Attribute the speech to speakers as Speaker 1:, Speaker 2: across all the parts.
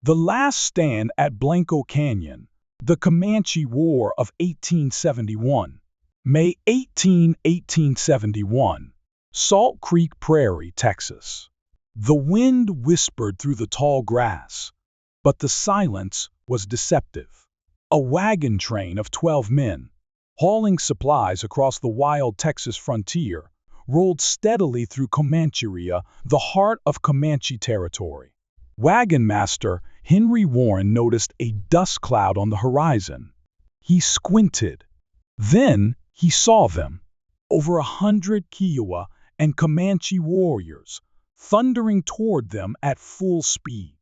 Speaker 1: The Last Stand at Blanco Canyon, the Comanche War of 1871, May 18, 1871, Salt Creek Prairie, Texas. The wind whispered through the tall grass, but the silence was deceptive. A wagon train of 12 men, hauling supplies across the wild Texas frontier, rolled steadily through Comancheria, the heart of Comanche territory. Wagon master Henry Warren noticed a dust cloud on the horizon. He squinted. Then he saw them, over 100 Kiowa and Comanche warriors, thundering toward them at full speed.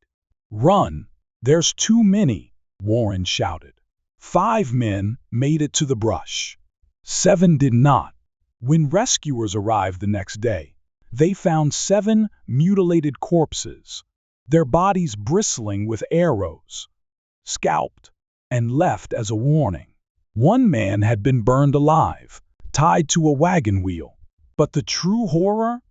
Speaker 1: "Run! There's too many!" Warren shouted. 5 men made it to the brush. 7 did not. When rescuers arrived the next day, they found 7 mutilated corpses, their bodies bristling with arrows, scalped, and left as a warning. 1 man had been burned alive, tied to a wagon wheel. But the true horror?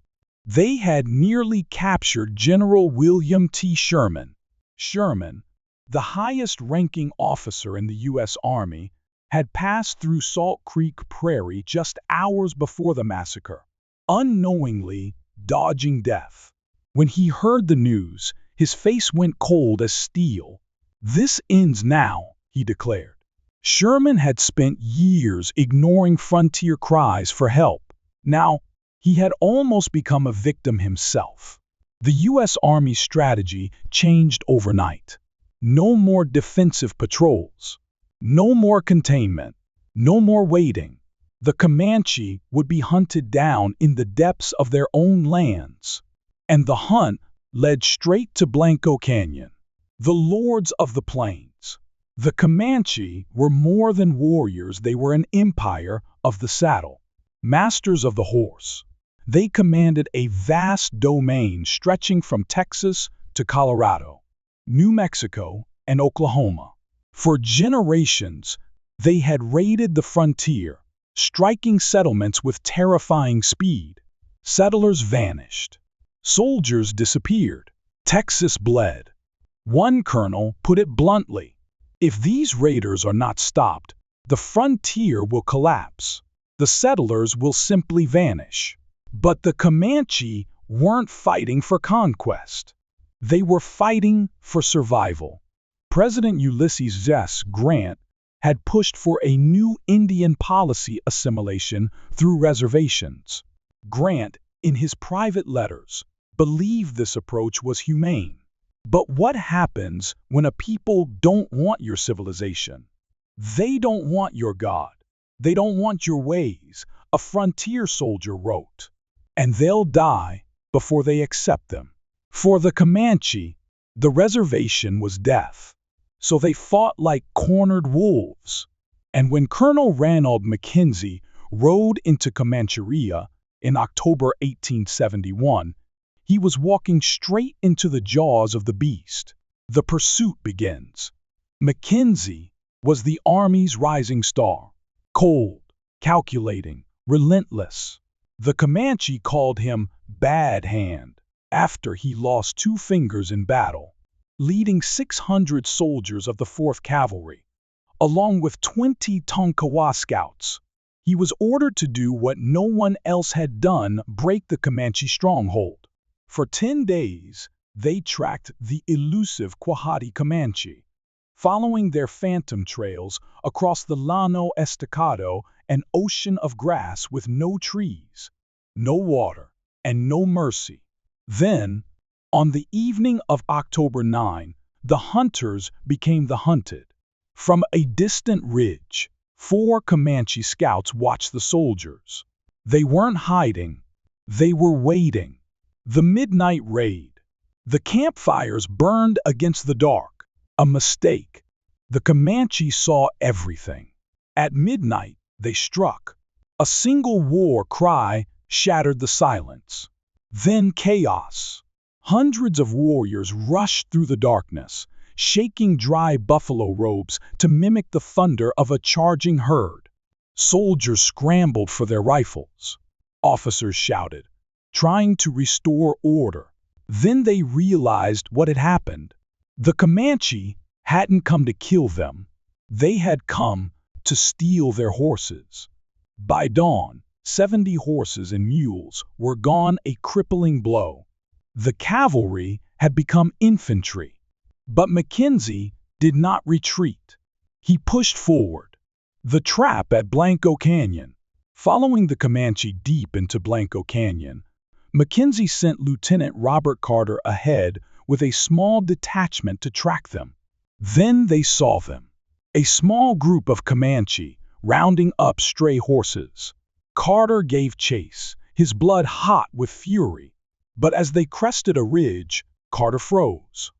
Speaker 1: They had nearly captured General William T. Sherman. Sherman, the highest-ranking officer in the U.S. Army, had passed through Salt Creek Prairie just hours before the massacre, unknowingly dodging death. When he heard the news, his face went cold as steel. "This ends now," he declared. Sherman had spent years ignoring frontier cries for help. Now, he had almost become a victim himself. The U.S. Army strategy changed overnight. No more defensive patrols. No more containment. No more waiting. The Comanche would be hunted down in the depths of their own lands. And the hunt led straight to Blanco Canyon, the lords of the plains. The Comanche were more than warriors, they were an empire of the saddle, masters of the horse. They commanded a vast domain stretching from Texas to Colorado, New Mexico, and Oklahoma. For generations, they had raided the frontier, striking settlements with terrifying speed. Settlers vanished. Soldiers disappeared. Texas bled. One colonel put it bluntly: "If these raiders are not stopped, the frontier will collapse. The settlers will simply vanish." But the Comanche weren't fighting for conquest. They were fighting for survival. President Ulysses S. Grant had pushed for a new Indian policy, assimilation through reservations. Grant, in his private letters, believed this approach was humane. But what happens when a people don't want your civilization? They don't want your God. They don't want your ways, a frontier soldier wrote. And they'll die before they accept them. For the Comanche, the reservation was death. So they fought like cornered wolves. And when Colonel Ranald Mackenzie rode into Comancheria in October 1871, he was walking straight into the jaws of the beast. The pursuit begins. Mackenzie was the Army's rising star, cold, calculating, relentless. The Comanche called him Bad Hand after he lost 2 fingers in battle. Leading 600 soldiers of the 4th Cavalry, along with 20 Tonkawa scouts, he was ordered to do what no one else had done: break the Comanche stronghold. For 10 days, they tracked the elusive Quahadi Comanche, following their phantom trails across the Llano Estacado, an ocean of grass with no trees, no water, and no mercy. Then, on the evening of October 9, the hunters became the hunted. From a distant ridge, 4 Comanche scouts watched the soldiers. They weren't hiding. They were waiting. The midnight raid. The campfires burned against the dark. A mistake. The Comanche saw everything. At midnight, they struck. A single war cry shattered the silence. Then chaos. Hundreds of warriors rushed through the darkness, shaking dry buffalo robes to mimic the thunder of a charging herd. Soldiers scrambled for their rifles. Officers shouted, trying to restore order. Then they realized what had happened. The Comanche hadn't come to kill them. They had come to steal their horses. By dawn, 70 horses and mules were gone, a crippling blow. The cavalry had become infantry. But Mackenzie did not retreat. He pushed forward. The trap at Blanco Canyon. Following the Comanche deep into Blanco Canyon, Mackenzie sent Lieutenant Robert Carter ahead with a small detachment to track them. Then they saw them. A small group of Comanche rounding up stray horses. Carter gave chase, his blood hot with fury. But as they crested a ridge, Carter froze.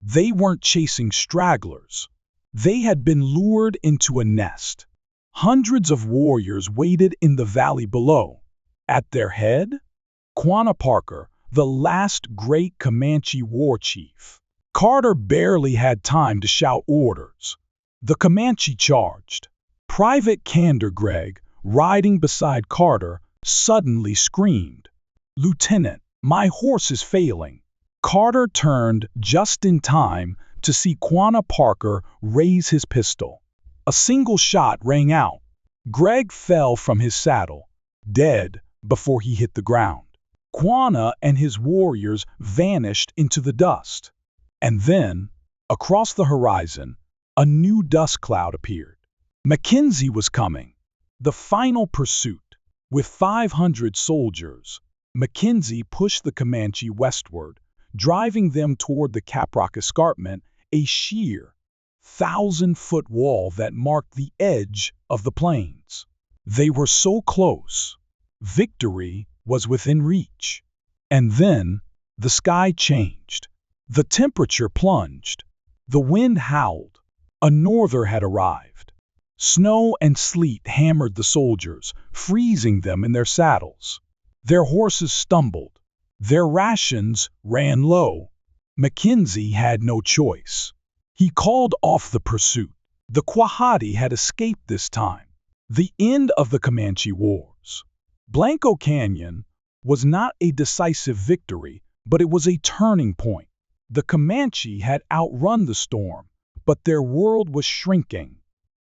Speaker 1: They weren't chasing stragglers. They had been lured into a nest. Hundreds of warriors waited in the valley below. At their head, Quanah Parker, the last great Comanche war chief. Carter barely had time to shout orders. The Comanche charged. Private Candor Gregg, riding beside Carter, suddenly screamed, "Lieutenant, my horse is failing." Carter turned just in time to see Quanah Parker raise his pistol. A single shot rang out. Gregg fell from his saddle, dead before he hit the ground. Quanah and his warriors vanished into the dust. And then, across the horizon, a new dust cloud appeared. Mackenzie was coming. The final pursuit. With 500 soldiers, Mackenzie pushed the Comanche westward, driving them toward the Caprock Escarpment, a sheer, 1,000-foot wall that marked the edge of the plains. They were so close. Victory was within reach. And then, the sky changed. The temperature plunged. The wind howled. A norther had arrived. Snow and sleet hammered the soldiers, freezing them in their saddles. Their horses stumbled. Their rations ran low. Mackenzie had no choice. He called off the pursuit. The Quahadi had escaped this time. The end of the Comanche Wars. Blanco Canyon was not a decisive victory, but it was a turning point. The Comanche had outrun the storm, but their world was shrinking.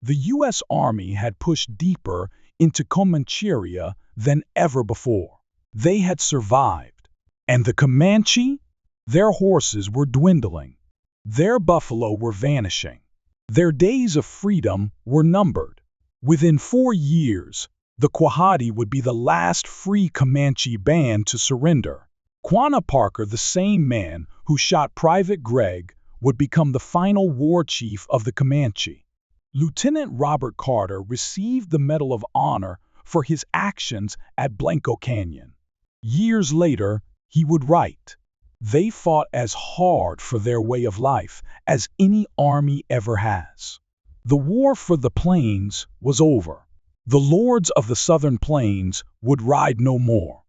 Speaker 1: The U.S. Army had pushed deeper into Comancheria than ever before. They had survived. And the Comanche? Their horses were dwindling. Their buffalo were vanishing. Their days of freedom were numbered. Within 4 years, the Quahadi would be the last free Comanche band to surrender. Quanah Parker, the same man who shot Private Gregg, would become the final war chief of the Comanche. Lieutenant Robert Carter received the Medal of Honor for his actions at Blanco Canyon. Years later, he would write, "They fought as hard for their way of life as any army ever has." The war for the plains was over. The lords of the southern plains would ride no more.